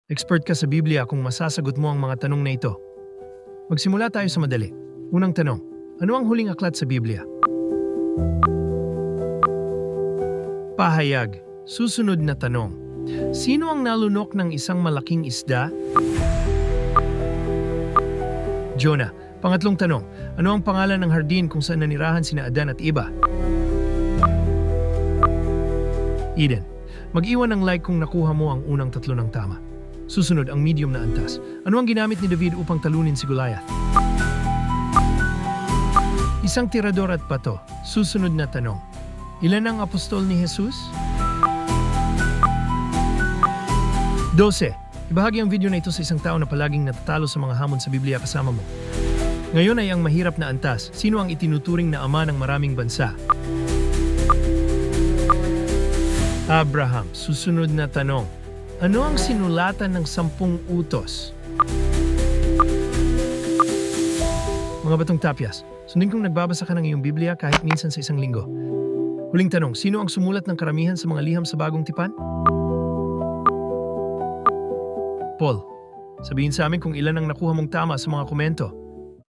Expert ka sa Biblia kung masasagot mo ang mga tanong na ito. Magsimula tayo sa madali. Unang tanong, ano ang huling aklat sa Biblia? Pahayag, susunod na tanong. Sino ang nalunok ng isang malaking isda? Jonah. Pangatlong tanong, ano ang pangalan ng hardin kung saan nanirahan sina Adan at Eva? Eden. Mag-iwan ng like kung nakuha mo ang unang tatlo ng tama. Susunod ang medium na antas. Ano ang ginamit ni David upang talunin si Goliath? Isang tirador at bato. Susunod na tanong. Ilan ang apostol ni Jesus? 12. Ibahagi ang video na ito sa isang tao na palaging natatalo sa mga hamon sa Biblia kasama mo. Ngayon ay ang mahirap na antas. Sino ang itinuturing na ama ng maraming bansa? Abraham. Susunod na tanong. Ano ang sinulatan ng 10 utos? Mga batong tapyas, sundin kong nagbabasa ka ng iyong Biblia kahit minsan sa isang linggo. Huling tanong, sino ang sumulat ng karamihan sa mga liham sa Bagong Tipan? Paul, sabihin sa amin kung ilan ang nakuha mong tama sa mga komento.